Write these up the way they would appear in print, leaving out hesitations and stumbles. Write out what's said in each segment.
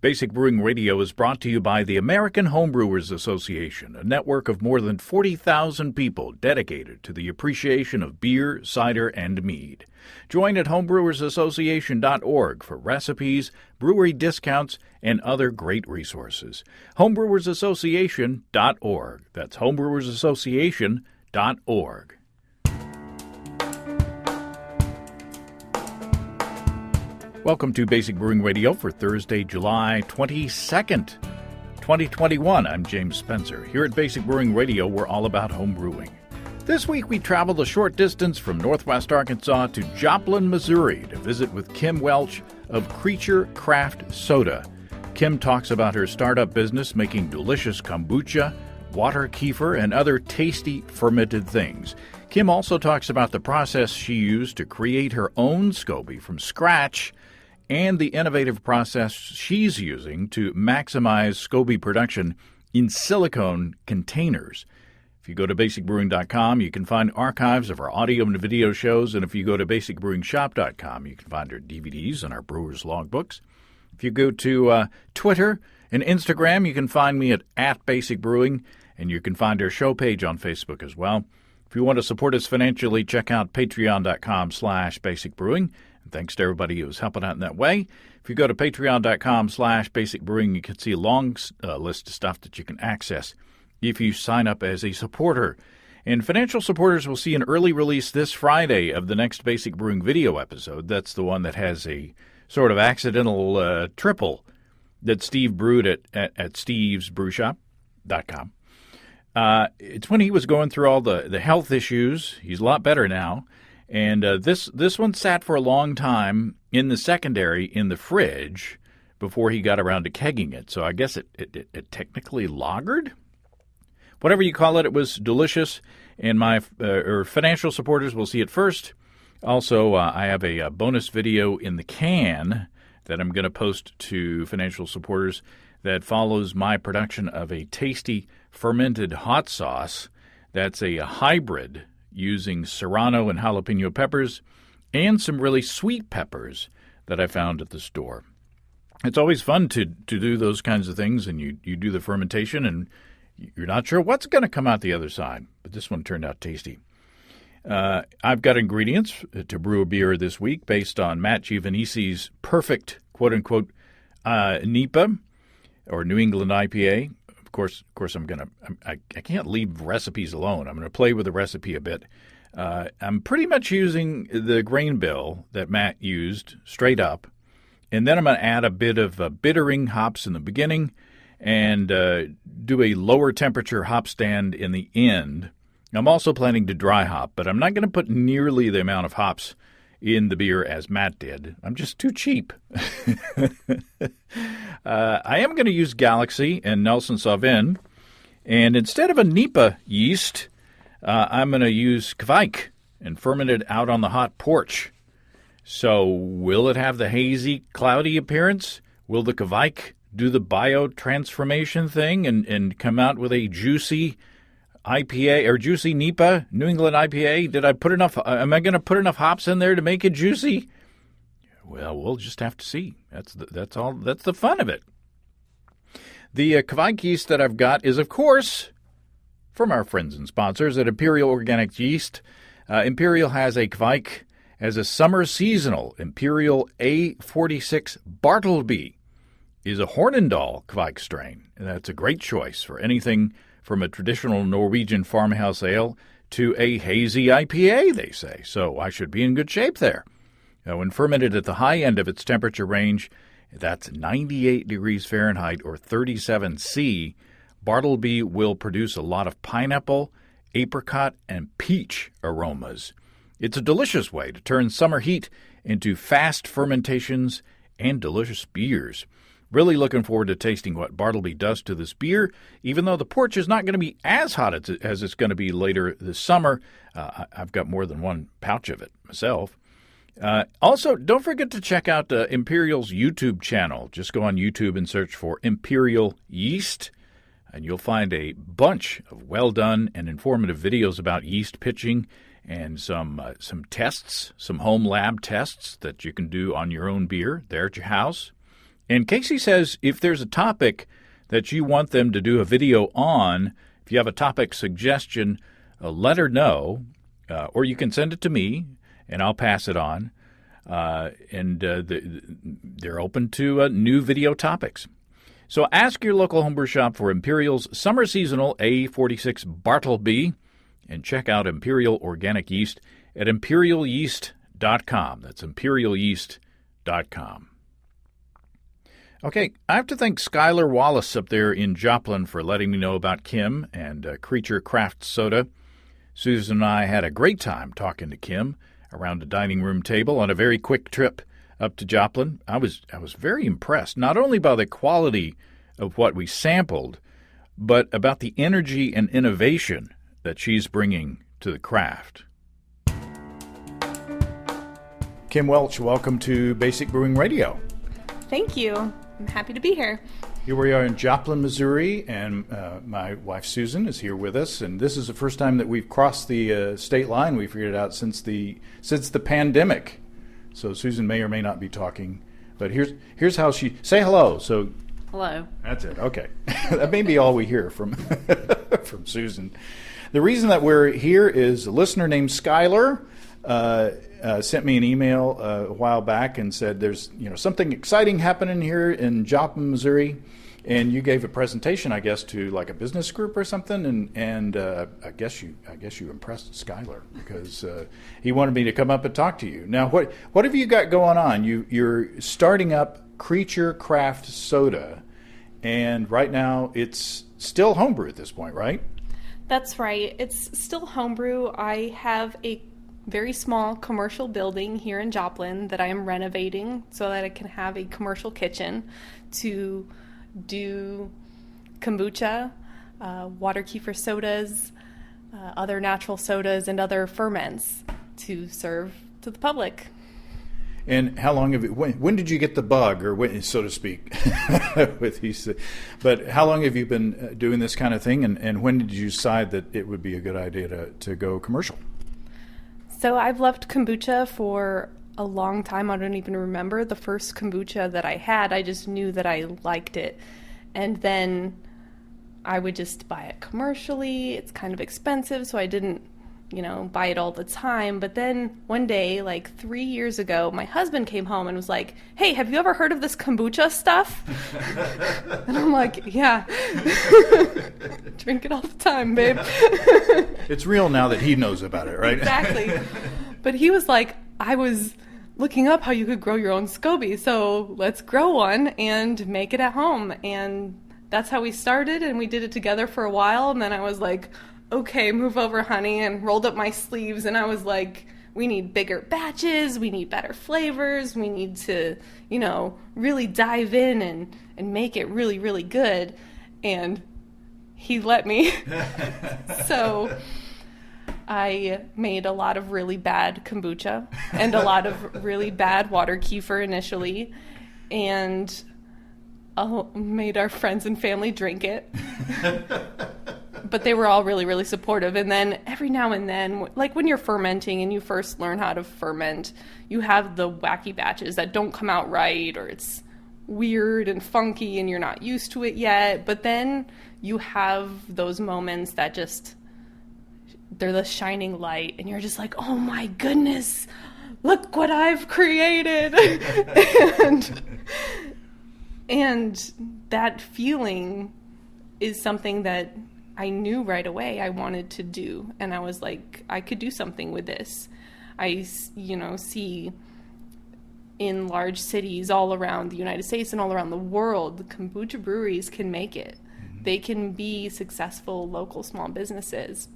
Basic Brewing Radio is brought to you by the American Homebrewers Association, a network of more than 40,000 people dedicated to the appreciation of beer, cider, and mead. Join at homebrewersassociation.org for recipes, brewery discounts, and other great resources. Homebrewersassociation.org. That's homebrewersassociation.org. Welcome to Basic Brewing Radio for Thursday, July 22nd, 2021. I'm James Spencer. Here at Basic Brewing Radio, we're all about home brewing. This week, we traveled a short distance from northwest Arkansas to Joplin, Missouri to visit with Kim Welch of Creature Craft Soda. Kim talks about her startup business making delicious kombucha, water kefir, and other tasty fermented things. Kim also talks about the process she used to create her own SCOBY from scratch and the innovative process she's using to maximize SCOBY production in silicone containers. If you go to basicbrewing.com, you can find archives of our audio and video shows, and if you go to basicbrewingshop.com, you can find our DVDs and our brewer's logbooks. If you go to Twitter and Instagram, you can find me at @basicbrewing, and you can find our show page on Facebook as well. If you want to support us financially, check out patreon.com/basicbrewing. And thanks to everybody who's helping out in that way. If you go to patreon.com/basicbrewing, you can see a long list of stuff that you can access if you sign up as a supporter. And financial supporters will see an early release this Friday of the next Basic Brewing video episode. That's the one that has a sort of accidental triple that Steve brewed at stevesbrewshop.com. It's when he was going through all the health issues. He's a lot better now. And this one sat for a long time in the secondary in the fridge before he got around to kegging it. So I guess it technically lagered? Whatever you call it, it was delicious. And my financial supporters will see it first. Also, I have a bonus video in the can that I'm going to post to financial supporters that follows my production of a tasty fermented hot sauce. That's a hybrid using serrano and jalapeno peppers and some really sweet peppers that I found at the store. It's always fun to do those kinds of things, and you do the fermentation, and you're not sure what's going to come out the other side, but this one turned out tasty. I've got ingredients to brew a beer this week based on Matt Giovanisi's perfect, quote-unquote, NEPA, or New England IPA. Of course, I can't leave recipes alone. I'm going to play with the recipe a bit. I'm pretty much using the grain bill that Matt used straight up, and then I'm going to add a bit of bittering hops in the beginning and do a lower temperature hop stand in the end. I'm also planning to dry hop, but I'm not going to put nearly the amount of hops in the beer as Matt did. I'm just too cheap. I am going to use Galaxy and Nelson Sauvin, and instead of a NEPA yeast, I'm going to use Kveik and ferment it out on the hot porch. So will it have the hazy, cloudy appearance? Will the Kveik do the biotransformation thing and come out with a juicy IPA or juicy NEPA, New England IPA? Did I put enough? Am I going to put enough hops in there to make it juicy? Well, we'll just have to see. That's the fun of it. The Kveik yeast that I've got is, of course, from our friends and sponsors at Imperial Organic Yeast. Imperial has a Kveik as a summer seasonal. Imperial A46 Bartleby is a Hornindal Kveik strain. And that's a great choice for anything from a traditional Norwegian farmhouse ale to a hazy IPA, they say. So I should be in good shape there. When fermented at the high end of its temperature range, that's 98 degrees Fahrenheit or 37 C, Bartleby will produce a lot of pineapple, apricot, and peach aromas. It's a delicious way to turn summer heat into fast fermentations and delicious beers. Really looking forward to tasting what Bartleby does to this beer, even though the porch is not going to be as hot as it's going to be later this summer. I've got more than one pouch of it myself. Also, don't forget to check out Imperial's YouTube channel. Just go on YouTube and search for Imperial Yeast, and you'll find a bunch of well-done and informative videos about yeast pitching and some tests, some home lab tests that you can do on your own beer there at your house. And Casey says if there's a topic that you want them to do a video on, if you have a topic suggestion, let her know, or you can send it to me, and I'll pass it on. They're open to new video topics. So ask your local homebrew shop for Imperial's Summer Seasonal A46 Bartleby, and check out Imperial Organic Yeast at imperialyeast.com. That's imperialyeast.com. Okay, I have to thank Skylar Wallace up there in Joplin for letting me know about Kim and Creature Craft Soda. Susan and I had a great time talking to Kim around a dining room table on a very quick trip up to Joplin. I was very impressed, not only by the quality of what we sampled, but about the energy and innovation that she's bringing to the craft. Kim Welch, welcome to Basic Brewing Radio. Thank you. I'm happy to be here. Here we are in Joplin, Missouri, and my wife Susan is here with us. And this is the first time that we've crossed the state line. We figured it out since the pandemic. So Susan may or may not be talking, but here's how she say hello. So hello. That's it. Okay, that may be all we hear from from Susan. The reason that we're here is a listener named Skylar sent me an email a while back and said there's something exciting happening here in Joplin, Missouri, and you gave a presentation, I guess, to like a business group or something, and I guess you impressed Skylar because he wanted me to come up and talk to you. Now, what have you got going on? You're starting up Creature Craft Soda, and right now it's still homebrew at this point, right? That's right. It's still homebrew. I have a very small commercial building here in Joplin that I am renovating so that I can have a commercial kitchen to do kombucha, water kefir sodas, other natural sodas, and other ferments to serve to the public. And how long have you, when did you get the bug, or when, so to speak, with these? But how long have you been doing this kind of thing, and when did you decide that it would be a good idea to go commercial? So I've loved kombucha for a long time. I don't even remember the first kombucha that I had. I just knew that I liked it. And then I would just buy it commercially. It's kind of expensive, so I didn't buy it all the time. But then one day, like 3 years ago, my husband came home and was like, "Hey, have you ever heard of this kombucha stuff?" And I'm like, "Yeah." Drink it all the time, babe. It's real now that he knows about it, right? Exactly. But he was like, I was looking up how you could grow your own SCOBY, so let's grow one and make it at home. And that's how we started, and we did it together for a while, and then I was like, okay, move over, honey, and rolled up my sleeves, and I was like, we need bigger batches, we need better flavors, we need to, really dive in and make it really, really good. And he let me. So I made a lot of really bad kombucha and a lot of really bad water kefir initially, and made our friends and family drink it. But they were all really, really supportive. And then every now and then, like when you're fermenting and you first learn how to ferment, you have the wacky batches that don't come out right, or it's weird and funky and you're not used to it yet. But then you have those moments that they're the shining light, and you're just like, oh my goodness, look what I've created. and that feeling is something that I knew right away I wanted to do, and I was like, I could do something with this. I, see in large cities all around the United States and all around the world, kombucha breweries can make it. Mm-hmm. They can be successful local small businesses.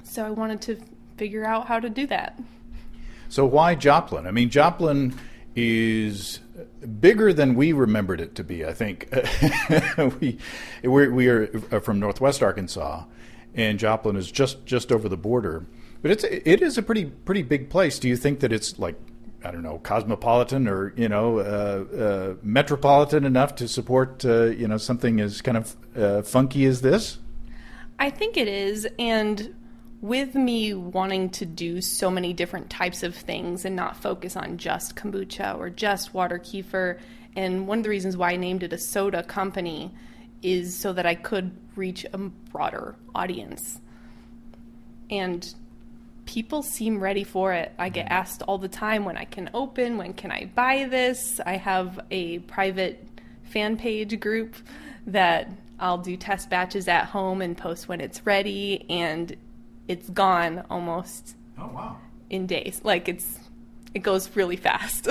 So I wanted to figure out how to do that. So why Joplin? I mean, Joplin is bigger than we remembered it to be, I think. we are from Northwest Arkansas, and Joplin is just over the border. But it is a pretty big place. Do you think that it's like, I don't know, cosmopolitan or metropolitan enough to support something as kind of funky as this? I think it is, and with me wanting to do so many different types of things and not focus on just kombucha or just water kefir And one of the reasons why I named it a soda company is so that I could reach a broader audience. And people seem ready for it. I get asked all the time when I can open, when can I buy this? I have a private fan page group that I'll do test batches at home and post when it's ready, and it's gone almost in days. Like it goes really fast.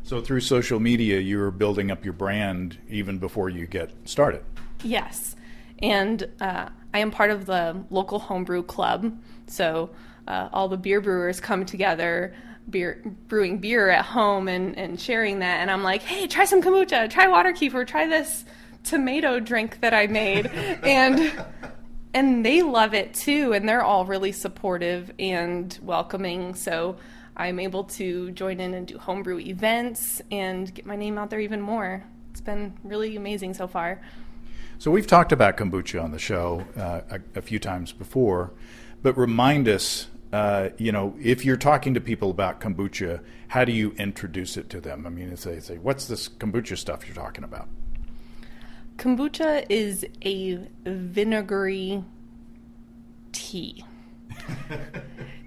So through social media, you're building up your brand even before you get started. Yes. And I am part of the local homebrew club. So all the beer brewers come together, brewing beer at home and sharing that. And I'm like, hey, try some kombucha, try water kefir, try this tomato drink that I made. And they love it too. And they're all really supportive and welcoming. So I'm able to join in and do homebrew events and get my name out there even more. It's been really amazing so far. So we've talked about kombucha on the show a few times before, but remind us, if you're talking to people about kombucha, how do you introduce it to them? I mean, they say, what's this kombucha stuff you're talking about? Kombucha is a vinegary tea.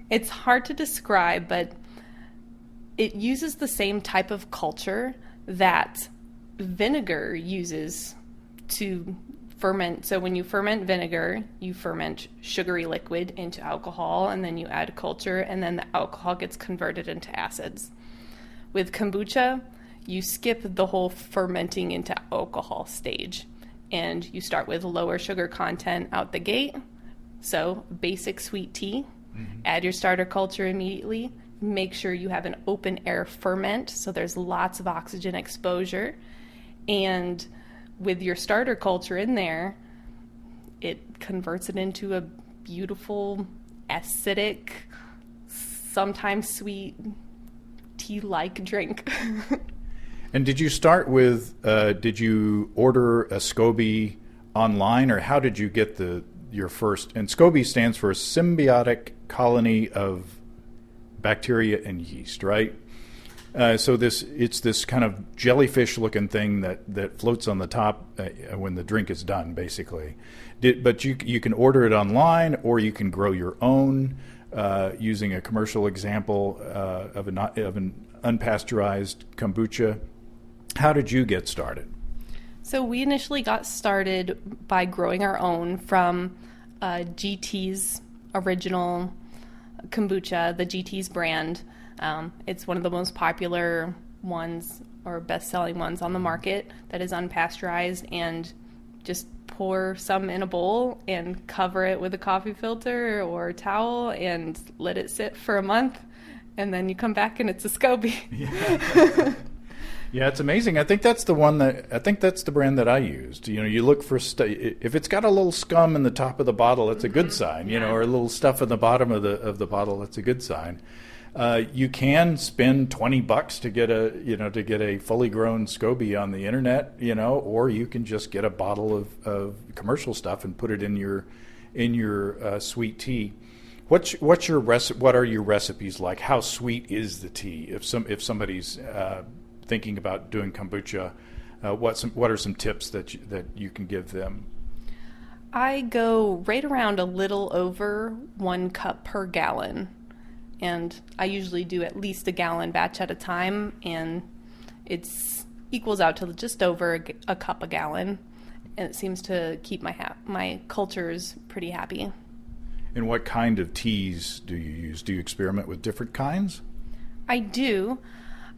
It's hard to describe, but it uses the same type of culture that vinegar uses to ferment. So when you ferment vinegar, you ferment sugary liquid into alcohol, and then you add culture, and then the alcohol gets converted into acids. With kombucha, you skip the whole fermenting into alcohol stage, and you start with lower sugar content out the gate. So basic sweet tea. Add your starter culture immediately. Make sure you have an open air ferment so there's lots of oxygen exposure. And with your starter culture in there, it converts it into a beautiful, acidic, sometimes sweet, tea-like drink. And did you start with, did you order a SCOBY online, or how did you get your first? And SCOBY stands for Symbiotic Colony of Bacteria and Yeast, right? So it's this kind of jellyfish-looking thing that floats on the top when the drink is done, basically. But you can order it online, or you can grow your own using a commercial example of an unpasteurized kombucha. How did you get started? So we initially got started by growing our own from GT's original kombucha, the GT's brand. It's one of the most popular ones or best-selling ones on the market that is unpasteurized, and just pour some in a bowl and cover it with a coffee filter or a towel and let it sit for a month, and then you come back and it's a SCOBY. Yeah. Yeah, it's amazing. I think that's the brand that I used. You look for if it's got a little scum in the top of the bottle, it's a good sign. Or a little stuff in the bottom of the bottle, it's a good sign. You can spend $20 to get a fully grown SCOBY on the internet, or you can just get a bottle of commercial stuff and put it in your sweet tea. What are your recipes like? How sweet is the tea? If somebody's thinking about doing kombucha, what are some tips that you can give them? I go right around a little over 1 cup per gallon, and I usually do at least a gallon batch at a time, and it equals out to just over a cup a gallon, and it seems to keep my cultures pretty happy. And what kind of teas do you use? Do you experiment with different kinds? I do.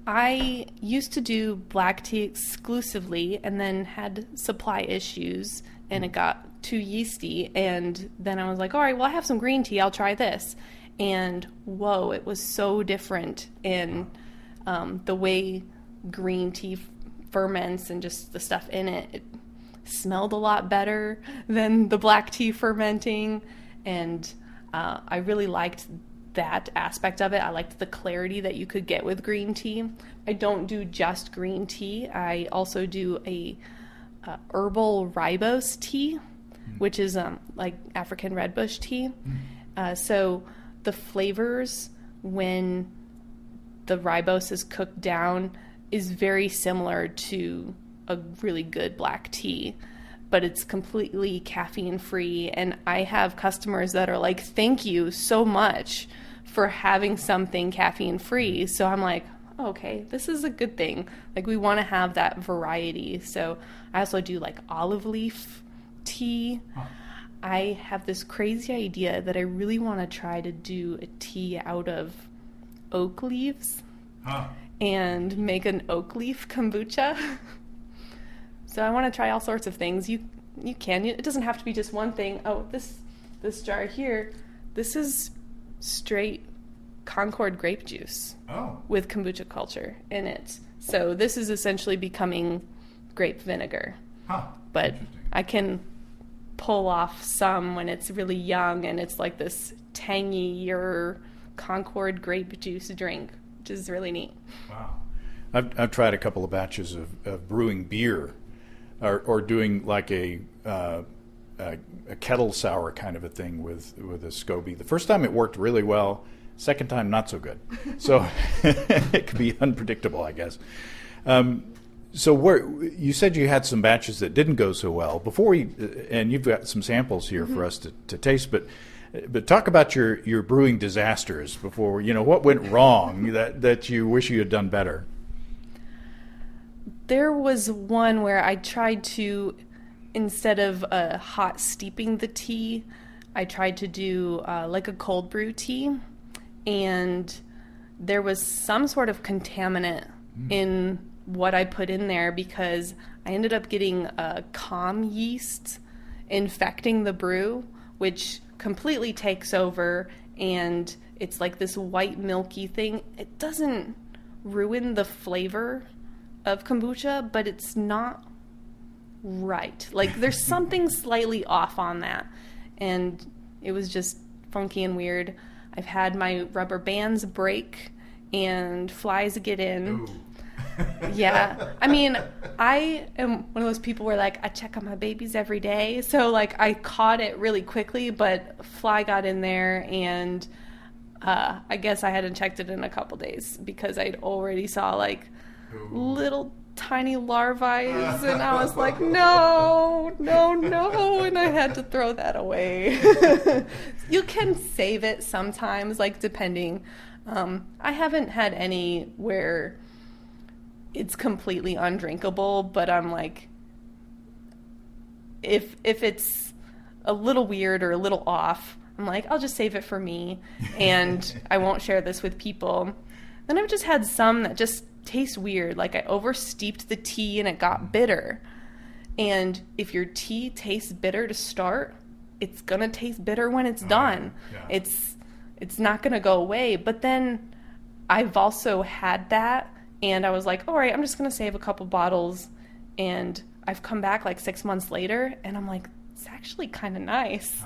I used to do black tea exclusively and then had supply issues, and it got too yeasty, and then I was like, all right, well, I have some green tea, I'll try this. And whoa, it was so different in the way green tea ferments and just the stuff in it. It smelled a lot better than the black tea fermenting, and I really liked that aspect of it. I liked the clarity that you could get with green tea. I don't do just green tea. I also do a herbal ribose tea, which is like African redbush tea. So the flavors, when the ribose is cooked down, is very similar to a really good black tea, but it's completely caffeine free. And I have customers that are like, thank you so much for having something caffeine free. So I'm like, okay, this is a good thing. Like, we want to have that variety. So I also do like olive leaf tea. I have this crazy idea that I really want to try to do a tea out of oak leaves and make an oak leaf kombucha. So I want to try all sorts of things. You can. It doesn't have to be just one thing. Oh, this jar here, this is straight Concord grape juice with kombucha culture in it. So this is essentially becoming grape vinegar. But I can pull off some when it's really young and it's like this tangier Concord grape juice drink, which is really neat. Wow. I've tried a couple of batches of brewing beer or doing like a kettle sour kind of a thing with a SCOBY. The first time it worked really well. Second time, not so good. So it could be unpredictable, I guess. So you said you had some batches that didn't go so well before and you've got some samples here for us to taste. But talk about your brewing disasters before. What went wrong that you wish you had done better. There was one where I tried to, instead of hot steeping the tea, I tried to do like a cold brew tea. And there was some sort of contaminant in what I put in there because I ended up getting calm yeast infecting the brew, which completely takes over, and it's like this white milky thing. It doesn't ruin the flavor of kombucha, but it's not right. Like, there's something slightly off on that, and it was just funky and weird. I've had my rubber bands break and flies get in. Yeah. I mean, I am one of those people where, like, I check on my babies every day. So, like, I caught it really quickly, but fly got in there, and I guess I hadn't checked it in a couple days because I'd already saw, like, little tiny larvae, and I was like, no, and I had to throw that away. You can save it sometimes, like, depending. I haven't had any where it's completely undrinkable, but I'm like, if it's a little weird or a little off, I'm like, I'll just save it for me, and I won't share this with people. Then I've just had some that just taste weird, like I oversteeped the tea and it got bitter. And if your tea tastes bitter to start, it's gonna taste bitter when it's done. Yeah. It's not gonna go away. But then I've also had that, and I was like, all right, I'm just gonna save a couple bottles, and I've come back like 6 months later, and I'm like, it's actually kind of nice.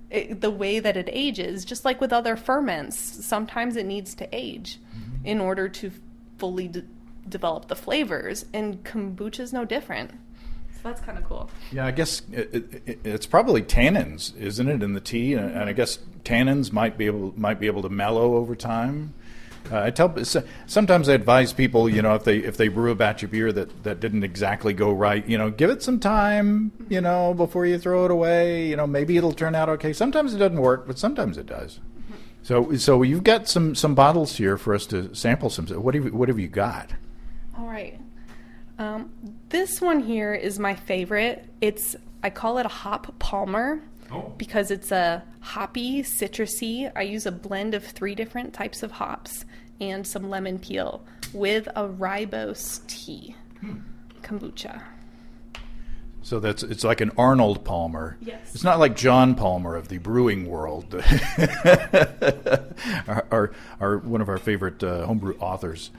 The way that it ages, just like with other ferments, sometimes it needs to age in order to fully develop the flavors, and kombucha is no different. So that's kind of cool. Yeah, I guess it's probably tannins, isn't it, in the tea? And I guess tannins might be able to mellow over time. Sometimes I advise people, if they brew a batch of beer that didn't exactly go right, give it some time, before you throw it away. Maybe it'll turn out okay. Sometimes it doesn't work, but sometimes it does. So you've got some bottles here for us to sample some. What have you got? All right. This one here is my favorite. I call it a hop palmer because it's a hoppy, citrusy. I use a blend of 3 different types of hops and some lemon peel with a rooibos tea kombucha. So it's like an Arnold Palmer. Yes. It's not like John Palmer of the brewing world, our one of our favorite homebrew authors.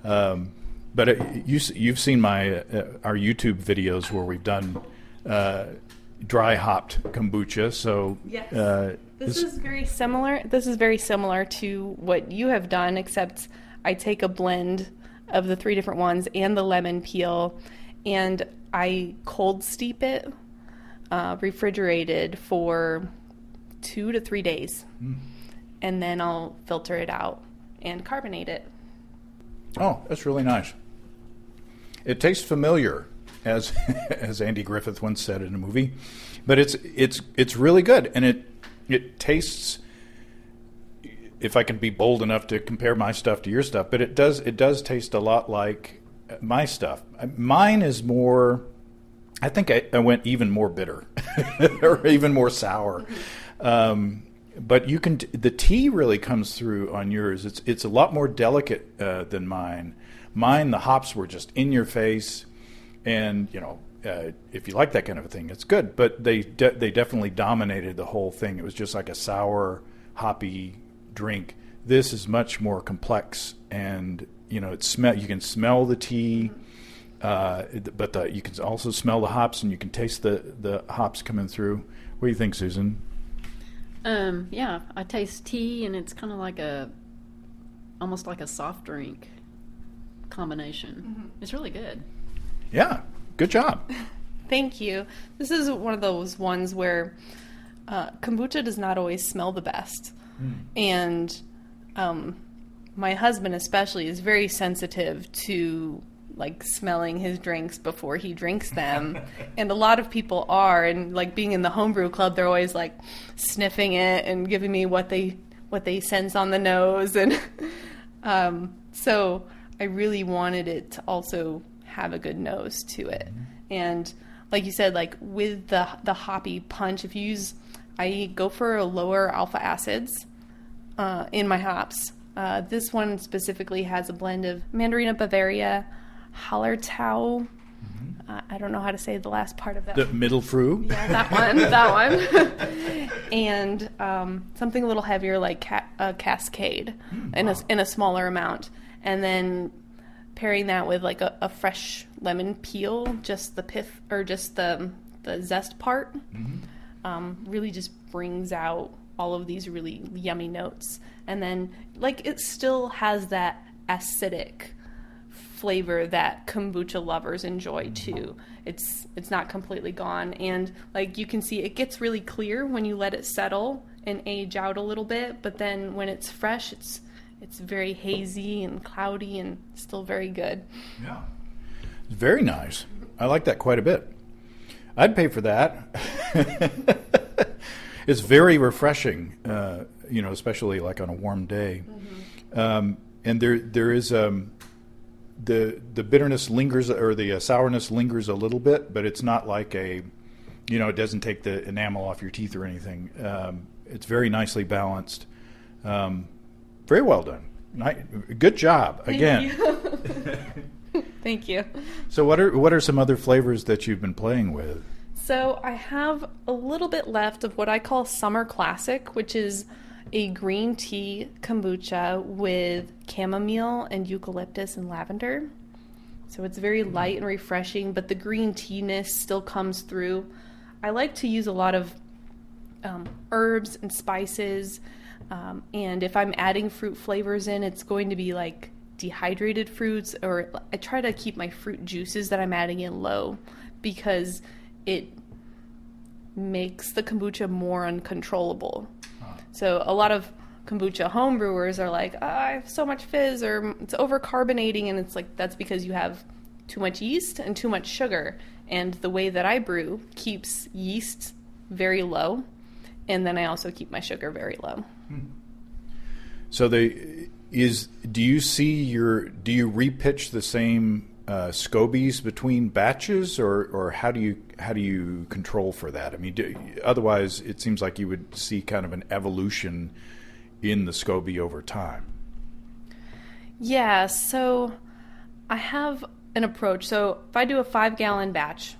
But you've seen our YouTube videos where we've done dry hopped kombucha. So yes. This is very similar. This is very similar to what you have done, except I take a blend of the 3 different ones and the lemon peel, and I cold steep it, refrigerated for 2 to 3 days, and then I'll filter it out and carbonate it. Oh, that's really nice. It tastes familiar, as as Andy Griffith once said in a movie, but it's really good, and it tastes. If I can be bold enough to compare my stuff to your stuff, but it does taste a lot like my stuff. Mine is more. I think I went even more bitter, or even more sour. But you can. The tea really comes through on yours. It's a lot more delicate than mine. Mine, the hops were just in your face, and if you like that kind of a thing, it's good. But they definitely dominated the whole thing. It was just like a sour, hoppy drink. This is much more complex, and you can smell the tea, but you can also smell the hops, and you can taste the hops coming through. What do you think, Susan? Yeah, I taste tea, and it's kind of almost like a soft drink combination. Mm-hmm. It's really good. Yeah, good job. Thank you. This is one of those ones where kombucha does not always smell the best. And my husband especially is very sensitive to smelling his drinks before he drinks them. And a lot of people are, and being in the homebrew club, they're always sniffing it and giving me what they sense on the nose. And so I really wanted it to also have a good nose to it. And like you said, with the hoppy punch, I go for lower alpha acids in my hops. This one specifically has a blend of Mandarina Bavaria, Hallertau. I don't know how to say the last part of that. The middle fruit? Yeah, that one. And something a little heavier like Cascade in a smaller amount. And then pairing that with a fresh lemon peel, just the pith or just the zest part. Really just brings out all of these really yummy notes. And then it still has that acidic flavor that kombucha lovers enjoy too. It's not completely gone. And you can see, it gets really clear when you let it settle and age out a little bit, but then when it's fresh, it's very hazy and cloudy and still very good. Yeah. Very nice. I like that quite a bit. I'd pay for that. It's very refreshing, especially on a warm day. And there is the bitterness lingers, or the sourness lingers a little bit, but it's not it doesn't take the enamel off your teeth or anything. It's very nicely balanced. Very well done. Good job again. Thank you. So what are some other flavors that you've been playing with? So I have a little bit left of what I call Summer Classic, which is a green tea kombucha with chamomile and eucalyptus and lavender. So it's very light and refreshing, but the green tea-ness still comes through. I like to use a lot of herbs and spices, and if I'm adding fruit flavors in, it's going to be dehydrated fruits, or I try to keep my fruit juices that I'm adding in low, because it makes the kombucha more uncontrollable. So a lot of kombucha homebrewers are I have so much fizz, or it's over-carbonating, and it's that's because you have too much yeast and too much sugar. And the way that I brew keeps yeast very low, and then I also keep my sugar very low. So do you repitch the same scobies between batches, or how do you control for that? I mean, otherwise it seems like you would see kind of an evolution in the SCOBY over time. Yeah, so I have an approach. So if I do a 5-gallon batch,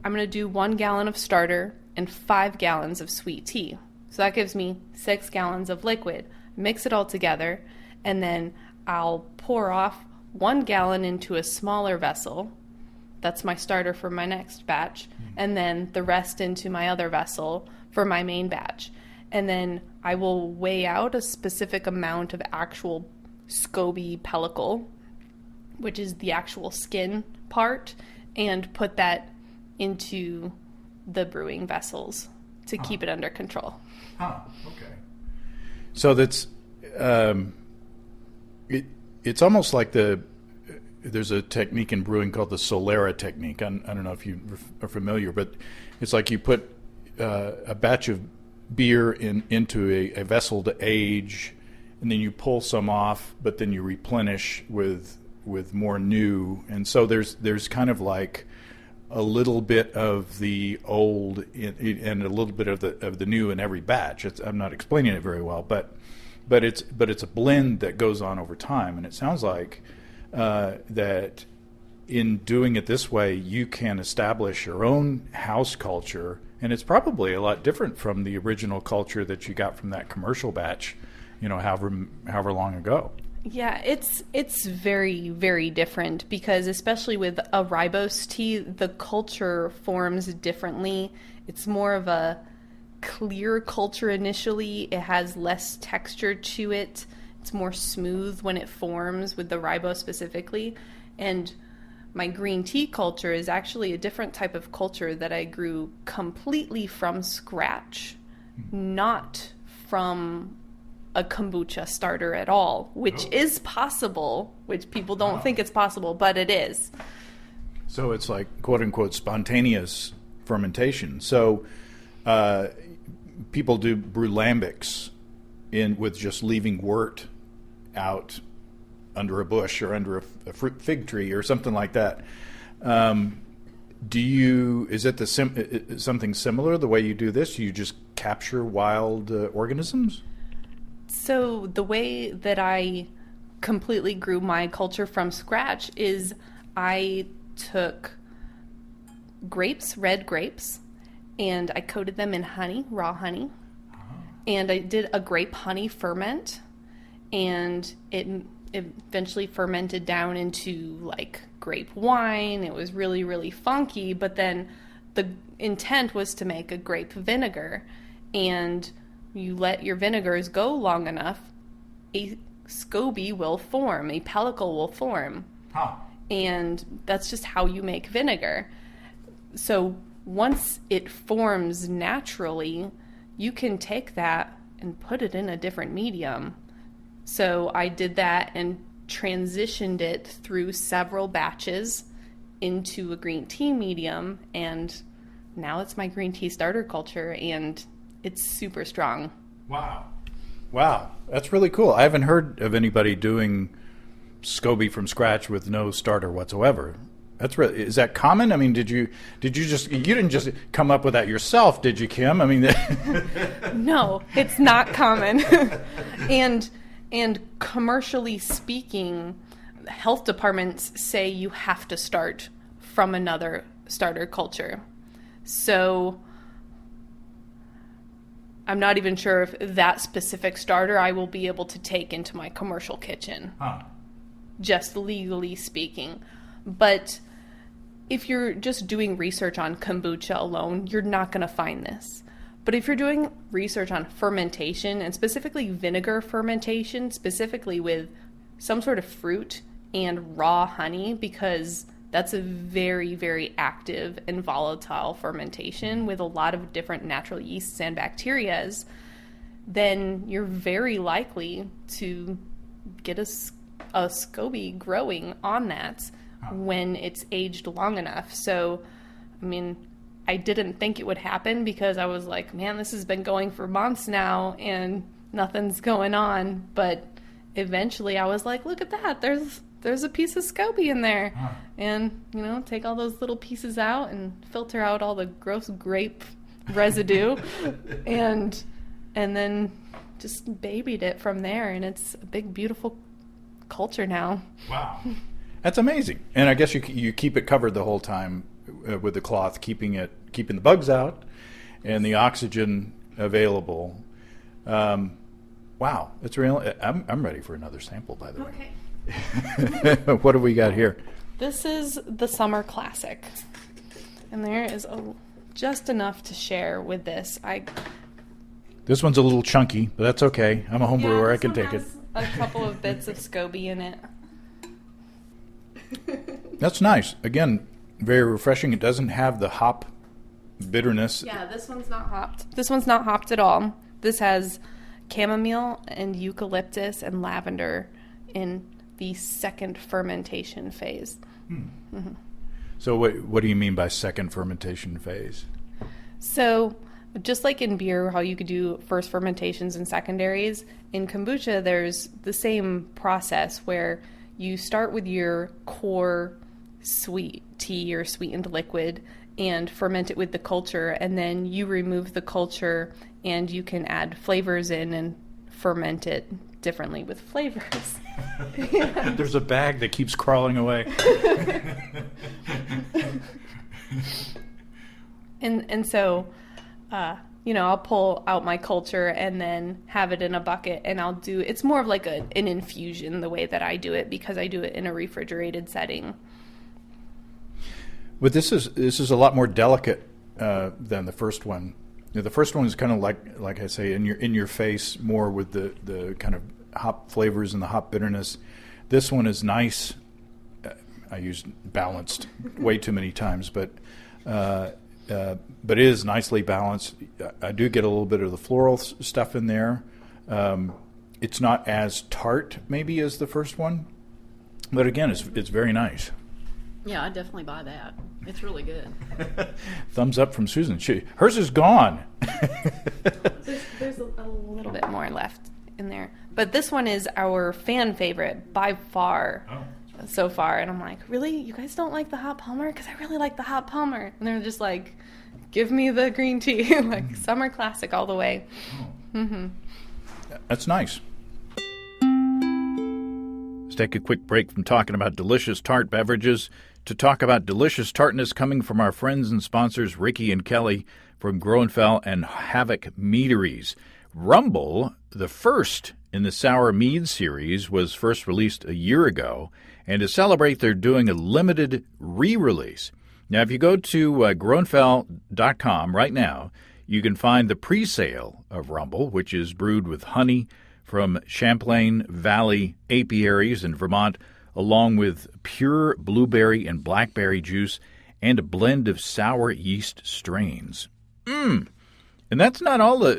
I'm going to do 1 gallon of starter and 5 gallons of sweet tea. So that gives me 6 gallons of liquid. Mix it all together, and then I'll pour off 1 gallon into a smaller vessel. That's my starter for my next batch. And then the rest into my other vessel for my main batch. And then I will weigh out a specific amount of actual SCOBY pellicle, which is the actual skin part, and put that into the brewing vessels to keep it under control. Okay. So that's it's almost like there's a technique in brewing called the Solera technique. I don't know if you are familiar, but it's like you put a batch of beer into a vessel to age, and then you pull some off, but then you replenish with more new. And so there's kind of like a little bit of the old and a little bit of the new in every batch. I'm not explaining it very well, but it's a blend that goes on over time. And it sounds like that in doing it this way, you can establish your own house culture, and it's probably a lot different from the original culture that you got from that commercial batch, however long ago. Yeah, it's very, very different because especially with a ribose tea, the culture forms differently. It's more of a clear culture initially. It has less texture to it. It's more smooth when it forms with the ribose specifically. And my green tea culture is actually a different type of culture that I grew completely from scratch, not from a kombucha starter at all, which is possible, which people don't think it's possible, but it is. So it's like quote unquote spontaneous fermentation. So people do brew lambics with just leaving wort out under a bush or under a fig tree or something like that. Is it something similar the way you do this? You just capture wild organisms? So the way that I completely grew my culture from scratch is I took grapes, red grapes, and I coated them in honey, raw honey. And I did a grape honey ferment, and it eventually fermented down into like grape wine. It was really, really funky, but then the intent was to make a grape vinegar, and you let your vinegars go long enough, a SCOBY will form, a pellicle will form. And that's just how you make vinegar. So once it forms naturally, you can take that and put it in a different medium. So I did that and transitioned it through several batches into a green tea medium, and now it's my green tea starter culture, and it's super strong. Wow. That's really cool. I haven't heard of anybody doing SCOBY from scratch with no starter whatsoever. Is that common? I mean, you didn't just come up with that yourself, did you, Kim? I mean, no, it's not common. And commercially speaking, health departments say you have to start from another starter culture. So I'm not even sure if that specific starter I will be able to take into my commercial kitchen, just legally speaking. But if you're just doing research on kombucha alone, you're not going to find this. But if you're doing research on fermentation, and specifically vinegar fermentation, specifically with some sort of fruit and raw honey, because that's a very, very active and volatile fermentation with a lot of different natural yeasts and bacterias, then you're very likely to get a SCOBY growing on that when it's aged long enough. So, I mean, I didn't think it would happen because I was like, man, this has been going for months now and nothing's going on. But eventually I was like, look at that. There's a piece of SCOBY in there. And, take all those little pieces out and filter out all the gross grape residue and then just babied it from there. And it's a big, beautiful culture now. Wow. That's amazing. And I guess you keep it covered the whole time with the cloth, keeping the bugs out and the oxygen available. Wow, it's real. I'm ready for another sample, by the way. Okay. What do we got here? This is the summer classic, and there is just enough to share with this. This one's a little chunky, but that's okay. I'm a home brewer. I can take it. A couple of bits of SCOBY in it. That's nice. Again, very refreshing. It doesn't have the hop bitterness. Yeah, this one's not hopped. This one's not hopped at all. This has chamomile and eucalyptus and lavender in the second fermentation phase. So what do you mean by second fermentation phase? So just like in beer, how you could do first fermentations and secondaries, in kombucha there's the same process where you start with your core sweet tea or sweetened liquid and ferment it with the culture, and then you remove the culture and you can add flavors in and ferment it differently with flavors. There's a bag that keeps crawling away. And so, I'll pull out my culture and then have it in a bucket, and it's more of like an infusion the way that I do it, because I do it in a refrigerated setting. But this is a lot more delicate than the first one. The first one is kind of like I say, in your face, more with the kind of hop flavors and the hop bitterness. This one is nice. I used balanced way too many times, but it is nicely balanced. I do get a little bit of the floral stuff in there. It's not as tart maybe as the first one, but again, it's very nice. Yeah, I definitely buy that. It's really good. Thumbs up from Susan. Hers is gone. There's a little bit more left in there. But this one is our fan favorite by far so far. And I'm like, really? You guys don't like the hot Palmer? Because I really like the hot Palmer. And they're just like, give me the green tea. Like summer classic all the way. Mm-hmm. That's nice. Let's take a quick break from talking about delicious tart beverages to talk about delicious tartness coming from our friends and sponsors Ricky and Kelly from Groenfell and Havoc Meaderies. Rumble, the first in the Sour Mead series, was first released a year ago, and to celebrate, they're doing a limited re-release. Now, if you go to groenfell.com right now, you can find the pre-sale of Rumble, which is brewed with honey from Champlain Valley apiaries in Vermont, along with pure blueberry and blackberry juice and a blend of sour yeast strains. And that's not all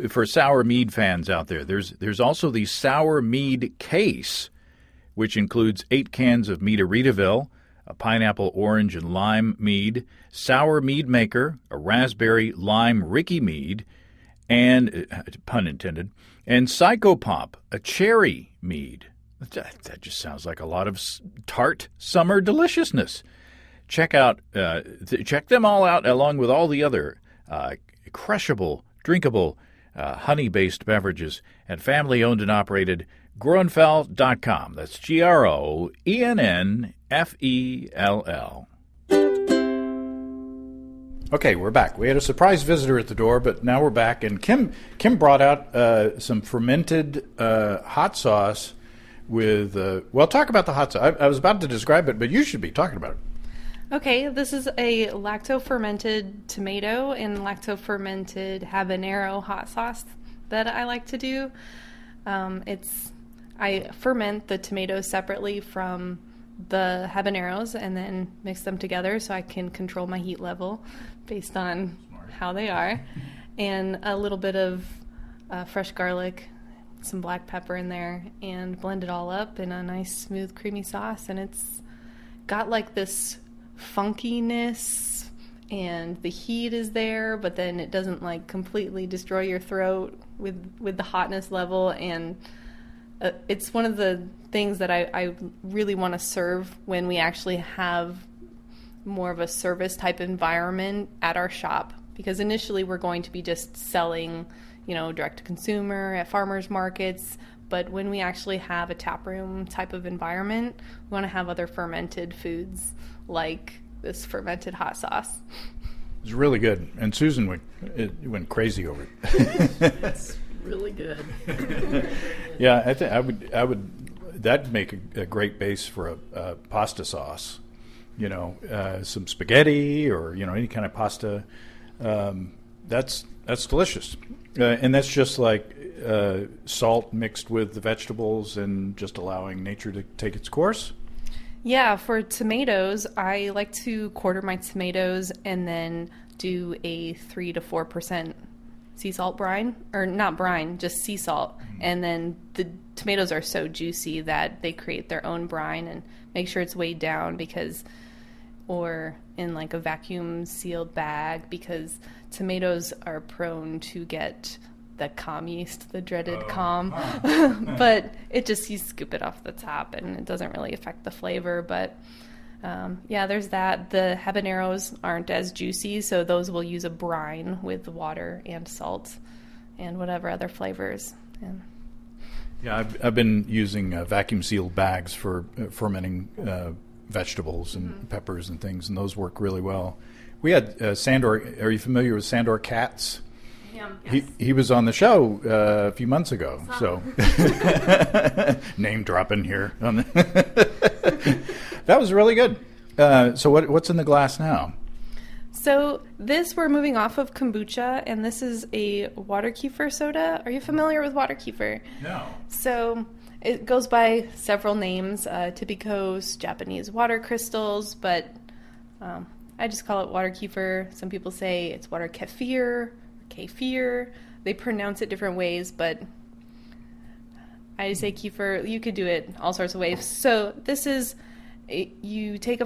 for sour mead fans out there. There's also the sour mead case, which includes 8 cans of Mead-A-Ritaville, a pineapple, orange, and lime mead, sour mead maker, a raspberry lime Ricky mead, and pun intended, and Psychopop, a cherry mead. That just sounds like a lot of tart summer deliciousness. Check them all out, along with all the other crushable, drinkable, honey-based beverages at family-owned and operated Groenfell.com. That's GROENNFELL. Okay, we're back. We had a surprise visitor at the door, but now we're back. And Kim brought out some fermented hot sauce with, talk about the hot sauce. I was about to describe it, but you should be talking about it. Okay, this is a lacto-fermented tomato and lacto-fermented habanero hot sauce that I like to do. I ferment the tomatoes separately from the habaneros and then mix them together so I can control my heat level based on how they are. And a little bit of fresh garlic, some black pepper in there, and blend it all up in a nice smooth creamy sauce. And it's got like this funkiness and the heat is there, but then it doesn't like completely destroy your throat with the hotness level. And it's one of the things that I really want to serve when we actually have more of a service type environment at our shop, because initially we're going to be just selling, direct to consumer at farmers markets. But when we actually have a tap room type of environment, we want to have other fermented foods like this fermented hot sauce. It's really good, and Susan went crazy over it. It's really good. Yeah, I think I would that'd make a great base for a pasta sauce. Some spaghetti or any kind of pasta. That's delicious, and that's just like salt mixed with the vegetables and just allowing nature to take its course. Yeah, for tomatoes, I like to quarter my tomatoes and then do a 3 to 4% sea salt brine, or not brine, just sea salt. And then the tomatoes are so juicy that they create their own brine and make sure it's weighed down or in like a vacuum sealed bag, because tomatoes are prone to get the com yeast, the dreaded com. But you scoop it off the top and it doesn't really affect the flavor. But there's that. The habaneros aren't as juicy, so those will use a brine with water and salt and whatever other flavors. Yeah, I've been using vacuum sealed bags for fermenting vegetables and peppers and things, and those work really well. We had Sandor. Are you familiar with Sandor Katz? Yeah. Yes. He was on the show a few months ago. So name dropping here. That was really good. So what's in the glass now? So we're moving off of kombucha, and this is a water kefir soda. Are you familiar with water kefir? No. So it goes by several names, Typicose, Japanese water crystals, but I just call it water kefir. Some people say it's water kefir. They pronounce it different ways, but I say kefir. You could do it all sorts of ways. So this is, you take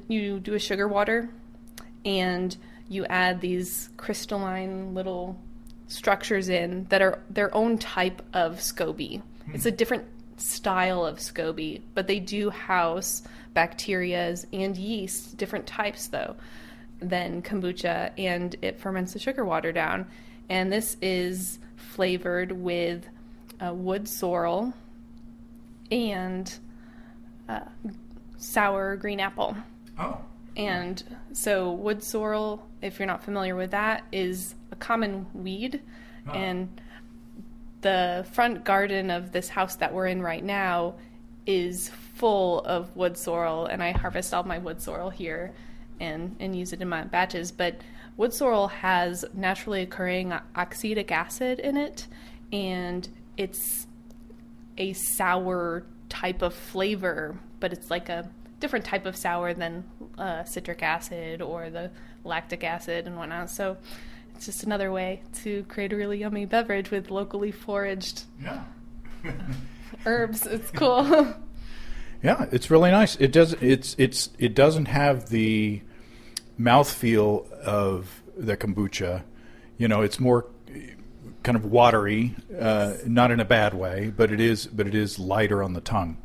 you do a sugar water, and you add these crystalline little structures in that are their own type of SCOBY. It's a different style of SCOBY, but they do house bacterias and yeasts, different types though, than kombucha, and it ferments the sugar water down. And this is flavored with wood sorrel and sour green apple. Oh. And so wood sorrel, if you're not familiar with that, is a common weed. Oh. And the front garden of this house that we're in right now is full of wood sorrel, and I harvest all my wood sorrel here and use it in my batches. But wood sorrel has naturally occurring oxalic acid in it, and it's a sour type of flavor, but it's like a different type of sour than citric acid or the lactic acid and whatnot. So it's just another way to create a really yummy beverage with locally foraged herbs. It's cool. Yeah, it's really nice. It doesn't have the mouthfeel of the kombucha. You know, it's more kind of watery, not in a bad way, but it is lighter on the tongue.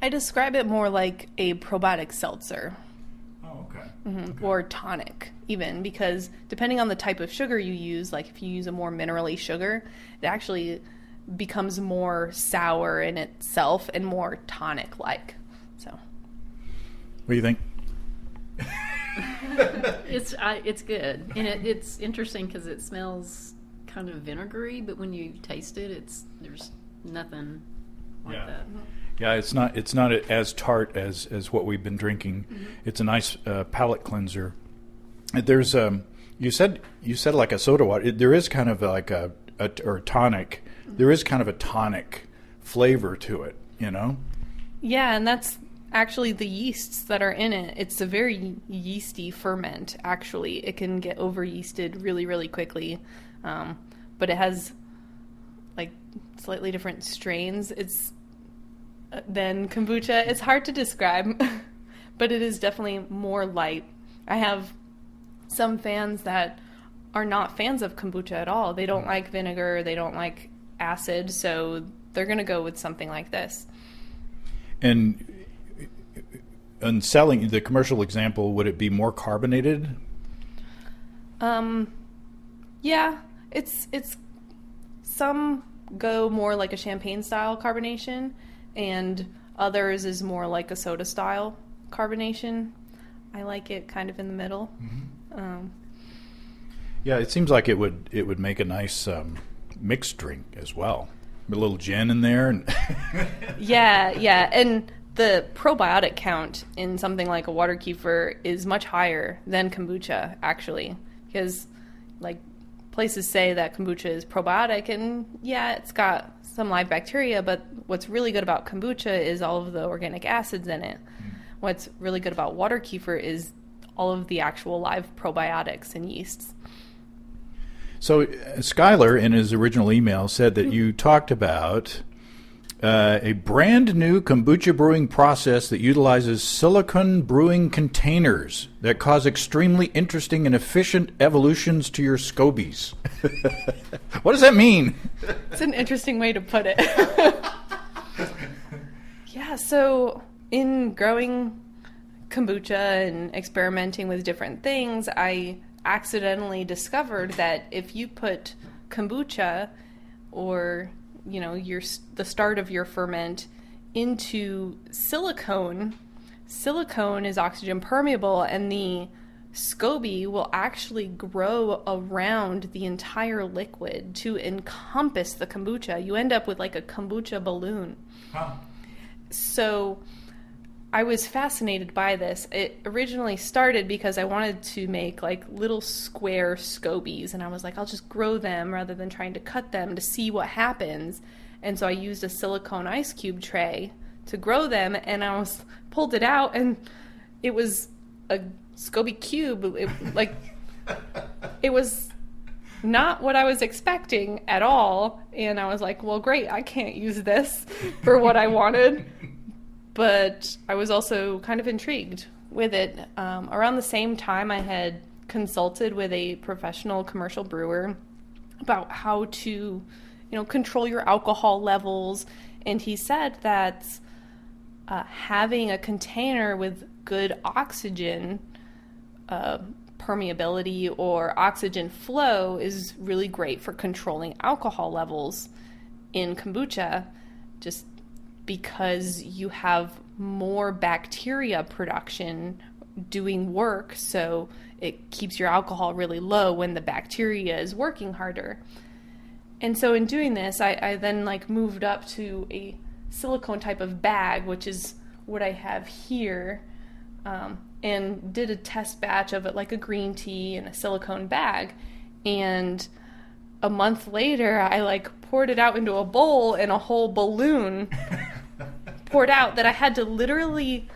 I describe it more like a probiotic seltzer. Oh, okay. Mm-hmm. Okay. Or tonic, even, because depending on the type of sugar you use, like if you use a more minerally sugar, it actually becomes more sour in itself and more tonic-like. So, what do you think? It's good, and it's interesting because it smells kind of vinegary, but when you taste it, there's nothing like that. Yeah, it's not as tart as what we've been drinking. Mm-hmm. It's a nice palate cleanser. There's you said like a soda water. There is kind of like a tonic. Mm-hmm. There is kind of a tonic flavor to it, you know? Yeah, and that's actually the yeasts that are in it. It's a very yeasty ferment, actually. It can get over yeasted really, really quickly. But it has like slightly different strains. Than kombucha. It's hard to describe, but it is definitely more light. I have some fans that are not fans of kombucha at all. They don't like vinegar, they don't like acid, so they're going to go with something like this. And selling, the commercial example, would it be more carbonated? Yeah, it's some go more like a champagne style carbonation, and others is more like a soda style carbonation. I like it kind of in the middle. Mm-hmm. Yeah, it seems like it would make a nice mixed drink as well. A little gin in there. And yeah. And the probiotic count in something like a water kefir is much higher than kombucha, actually. Because, like, places say that kombucha is probiotic, and yeah, it's got some live bacteria, but what's really good about kombucha is all of the organic acids in it. What's really good about water kefir is all of the actual live probiotics and yeasts. So Skylar, in his original email, said that you talked about a brand new kombucha brewing process that utilizes silicone brewing containers that cause extremely interesting and efficient evolutions to your scobies. What does that mean? It's an interesting way to put it. Yeah, so in growing kombucha and experimenting with different things, I accidentally discovered that if you put kombucha or the start of your ferment into silicone is oxygen permeable, and the SCOBY will actually grow around the entire liquid to encompass the kombucha. You end up with like a kombucha balloon. Huh. So I was fascinated by this. It originally started because I wanted to make like little square scobies, and I was like, I'll just grow them rather than trying to cut them to see what happens. And so I used a silicone ice cube tray to grow them, and I pulled it out, and it was a SCOBY cube. It was not what I was expecting at all, and I was like, well, great, I can't use this for what I wanted. But I was also kind of intrigued with it. Around the same time, I had consulted with a professional commercial brewer about how to, control your alcohol levels. And he said that having a container with good oxygen permeability or oxygen flow is really great for controlling alcohol levels in kombucha, just because you have more bacteria production doing work, so it keeps your alcohol really low when the bacteria is working harder. And so in doing this, I then moved up to a silicone type of bag, which is what I have here, and did a test batch of it, like a green tea in a silicone bag. And a month later, I poured it out into a bowl, and a whole balloon poured out that I had to literally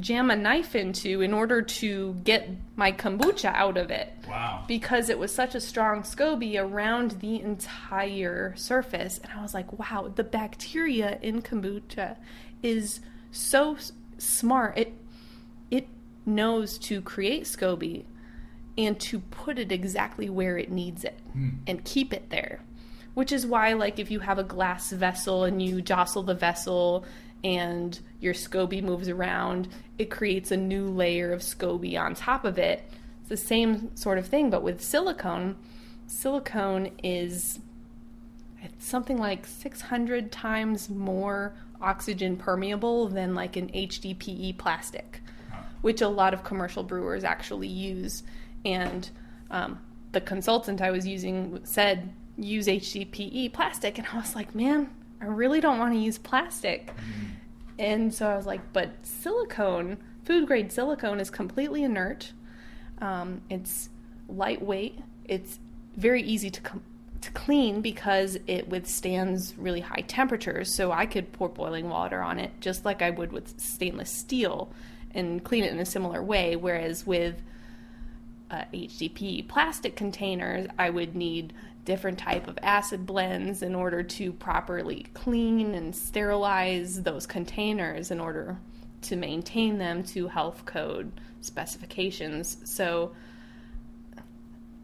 jam a knife into in order to get my kombucha out of it. Wow. Because it was such a strong SCOBY around the entire surface. And I was like, wow, the bacteria in kombucha is so smart. It knows to create SCOBY and to put it exactly where it needs it and keep it there. Which is why, if you have a glass vessel and you jostle the vessel and your SCOBY moves around, it creates a new layer of SCOBY on top of it. It's the same sort of thing, but with silicone. Silicone is something like 600 times more oxygen permeable than an HDPE plastic, which a lot of commercial brewers actually use. And the consultant I was using said, use HDPE plastic, and I was like, man, I really don't want to use plastic. And so I was like, but silicone, food grade silicone, is completely inert. It's lightweight. It's very easy to clean because it withstands really high temperatures. So I could pour boiling water on it just like I would with stainless steel and clean it in a similar way. Whereas with HDPE plastic containers, I would need different type of acid blends in order to properly clean and sterilize those containers in order to maintain them to health code specifications. So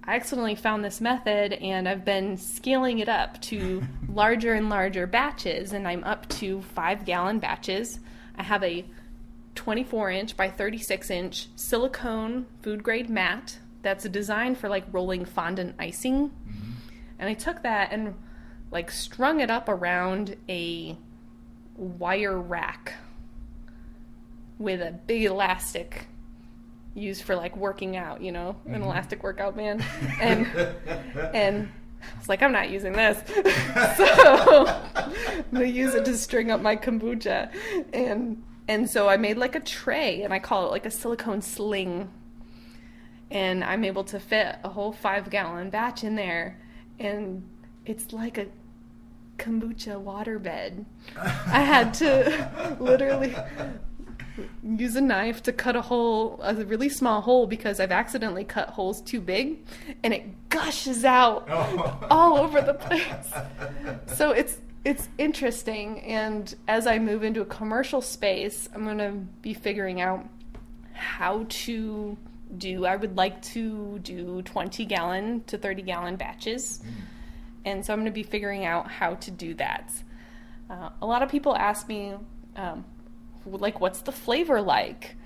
I accidentally found this method, and I've been scaling it up to larger and larger batches, and I'm up to 5-gallon batches. I have a 24-inch by 36-inch silicone food-grade mat that's designed for rolling fondant icing. Mm-hmm. And I took that and strung it up around a wire rack with a big elastic used for working out, an elastic workout band. And I was like, I'm not using this. So I'm going to use it to string up my kombucha. And so I made a tray, and I call it a silicone sling. And I'm able to fit a whole 5-gallon batch in there. And it's like a kombucha waterbed. I had to literally use a knife to cut a really small hole, because I've accidentally cut holes too big, and it gushes out all over the place. So It's interesting, and as I move into a commercial space, I'm going to be figuring out how to do, I would like to do 20-gallon to 30-gallon batches. And so I'm going to be figuring out how to do that. A lot of people ask me, like, what's the flavor like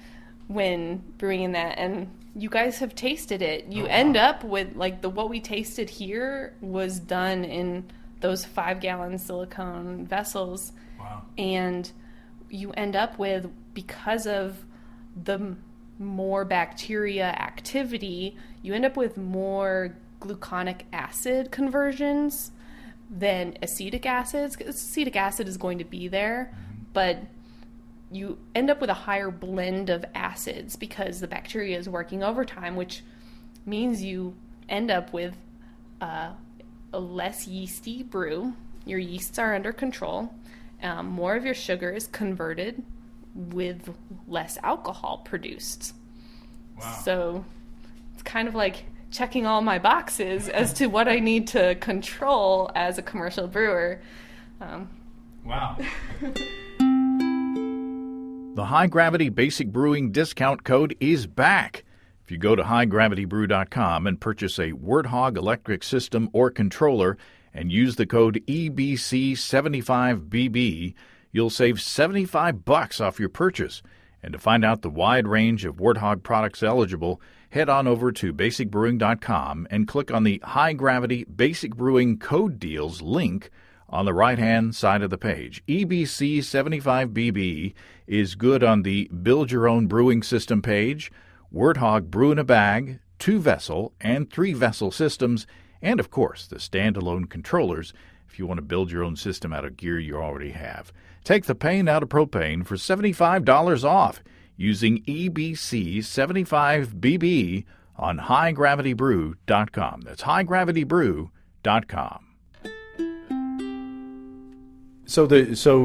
when brewing in that? And you guys have tasted it. You end up with, like, what we tasted here was done in those 5-gallon silicone vessels. Wow. And you end up with, because of the more bacteria activity, you end up with more gluconic acid conversions than acetic acids. Acetic acid is going to be there, but you end up with a higher blend of acids because the bacteria is working overtime, which means you end up with a less yeasty brew. Your yeasts are under control. More of your sugar is converted with less alcohol produced. Wow. So it's kind of like checking all my boxes as to what I need to control as a commercial brewer. Wow. The High Gravity Basic Brewing discount code is back. If you go to highgravitybrew.com and purchase a Warthog electric system or controller and use the code EBC75BB, you'll save $75 off your purchase. And to find out the wide range of Warthog products eligible, head on over to basicbrewing.com and click on the High Gravity Basic Brewing Code Deals link on the right-hand side of the page. EBC75BB is good on the Build Your Own Brewing System page, Warthog Brew in a Bag, 2-vessel and 3-vessel systems, and, of course, the standalone controllers if you want to build your own system out of gear you already have. Take the pain out of propane for $75 off using EBC75BB on highgravitybrew.com. That's highgravitybrew.com. So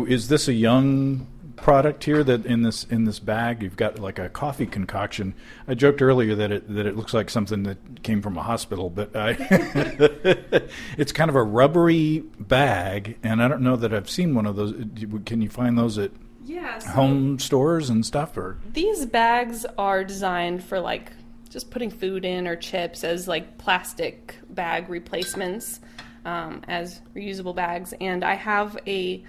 is this a young product here that in this bag you've got like a coffee concoction? I joked earlier that it looks like something that came from a hospital, but it's kind of a rubbery bag, and I don't know that I've seen one of those. Can you find those at home stores and stuff? Or these bags are designed for like just putting food in or chips as like plastic bag replacements, as reusable bags. And I have a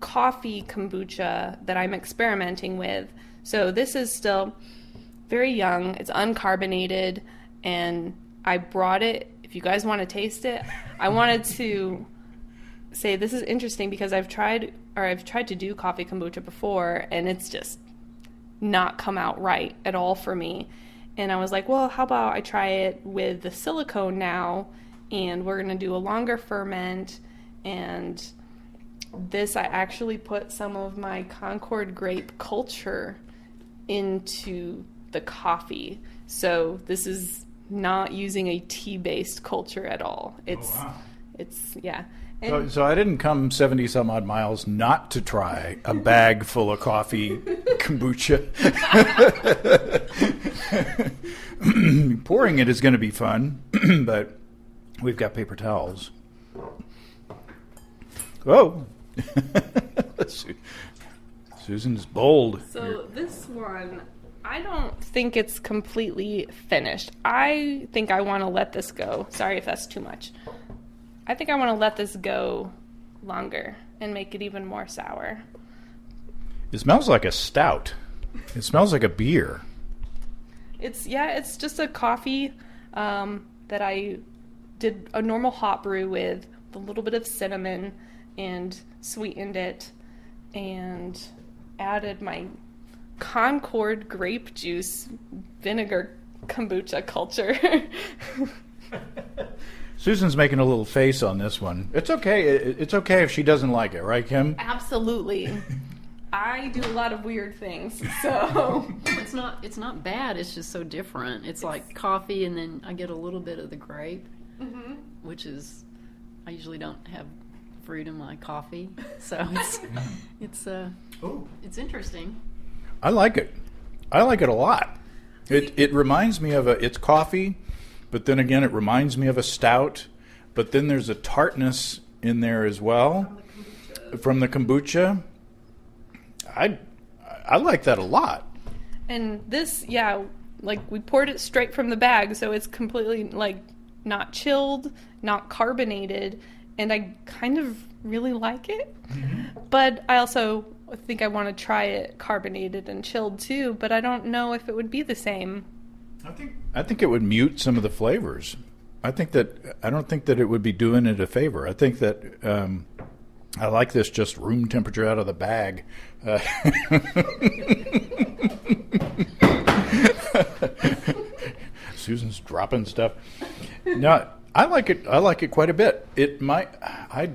coffee kombucha that I'm experimenting with. So this is still very young. It's uncarbonated, and I brought it. If you guys want to taste it, I wanted to say this is interesting because I've tried to do coffee kombucha before, and it's just not come out right at all for me. And I was like, well, how about I try it with the silicone now, and we're going to do a longer ferment. And this, I actually put some of my Concord grape culture into the coffee. So this is not using a tea-based culture at all. It's yeah. And so I didn't come 70 some odd miles not to try a bag full of coffee kombucha. Pouring it is going to be fun, but we've got paper towels. Oh. Susan's bold. So this one, I don't think it's completely finished. I think I want to let this go. Sorry if that's too much. I think I want to let this go longer and make it even more sour. It smells like a stout. It smells like a beer. It's just a coffee that I did a normal hot brew with a little bit of cinnamon and sweetened it and added my Concord grape juice vinegar kombucha culture. Susan's making a little face on this one. It's okay. It's okay if she doesn't like it, right, Kim? Absolutely. I do a lot of weird things, so It's not bad. It's just so different. It's like coffee, and then I get a little bit of the grape, which is I usually don't have fruit in my coffee, so it's interesting. I like it. I like it a lot. It reminds me of it's coffee, but then again it reminds me of a stout, but then there's a tartness in there as well. from the kombucha, I like that a lot. And this, like we poured it straight from the bag, so it's completely like not chilled, not carbonated, and I kind of really like it. Mm-hmm. But I also think I want to try it carbonated and chilled too, but I don't know if it would be the same. I think it would mute some of the flavors. I don't think that it would be doing it a favor. I think that I like this just room temperature out of the bag. Susan's dropping stuff. No, I like it. I like it quite a bit. It might. I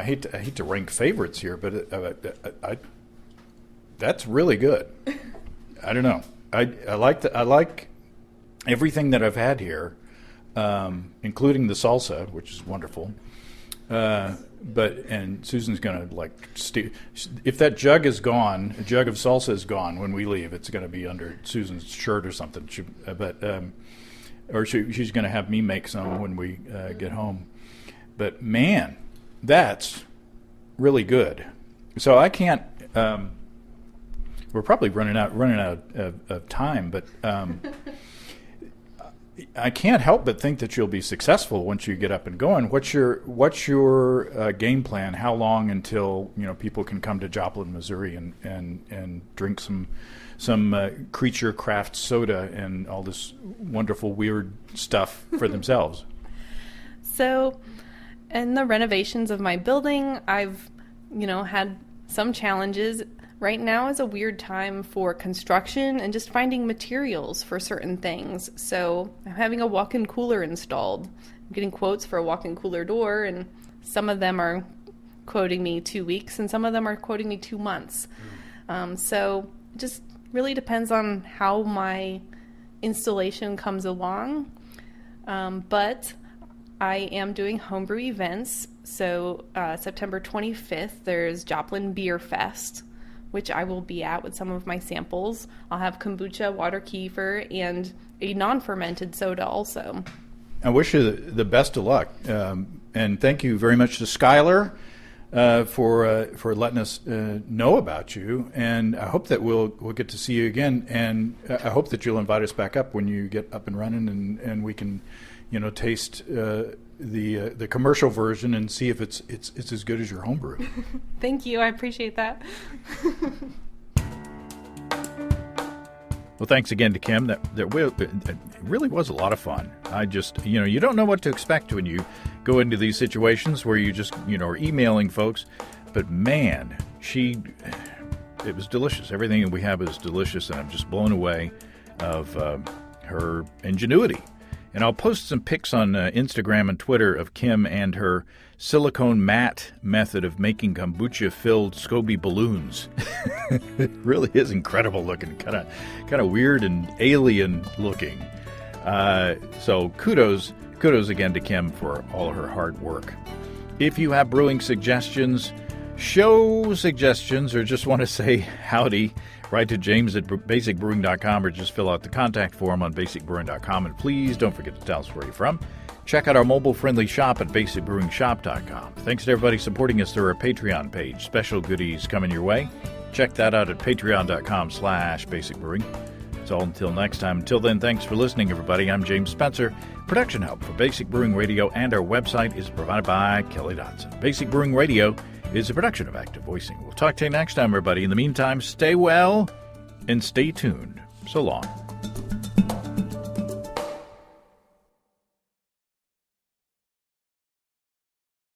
hate to rank favorites here, but that's really good. I don't know. I like everything that I've had here, including the salsa, which is wonderful. And Susan's gonna if that jug is gone, a jug of salsa is gone when we leave. It's gonna be under Susan's shirt or something. She's gonna have me make some when we get home. But man, that's really good. So I can't. We're probably running out of time, but I can't help but think that you'll be successful once you get up and going. What's your game plan? How long until people can come to Joplin, Missouri, and drink some creature craft soda and all this wonderful weird stuff for themselves? So, in the renovations of my building, I've had some challenges. Right now is a weird time for construction and just finding materials for certain things. So I'm having a walk-in cooler installed. I'm getting quotes for a walk-in cooler door, and some of them are quoting me 2 weeks, and some of them are quoting me 2 months. So it just really depends on how my installation comes along. But I am doing homebrew events. So September 25th, there's Joplin Beer Fest, which I will be at with some of my samples. I'll have kombucha, water kefir, and a non-fermented soda also. I wish you the best of luck. And thank you very much to Skylar for letting us know about you. And I hope that we'll get to see you again. And I hope that you'll invite us back up when you get up and running, and we can taste the commercial version and see if it's as good as your homebrew. Thank you. I appreciate that. Well, thanks again to Kim. That really was a lot of fun. I just, you don't know what to expect when you go into these situations where you just, are emailing folks. But man, it was delicious. Everything that we have is delicious, and I'm just blown away of her ingenuity. And I'll post some pics on Instagram and Twitter of Kim and her silicone mat method of making kombucha-filled SCOBY balloons. It really is incredible looking, kind of weird and alien looking. So kudos again to Kim for all her hard work. If you have brewing suggestions, show suggestions, or just want to say howdy, write to James at basicbrewing.com or just fill out the contact form on basicbrewing.com. And please don't forget to tell us where you're from. Check out our mobile-friendly shop at basicbrewingshop.com. Thanks to everybody supporting us through our Patreon page. Special goodies coming your way. Check that out at patreon.com/basicbrewing. So until next time. Until then, thanks for listening, everybody. I'm James Spencer. Production help for Basic Brewing Radio and our website is provided by Kelly Dodson. Basic Brewing Radio is a production of Active Voicing. We'll talk to you next time, everybody. In the meantime, stay well and stay tuned. So long.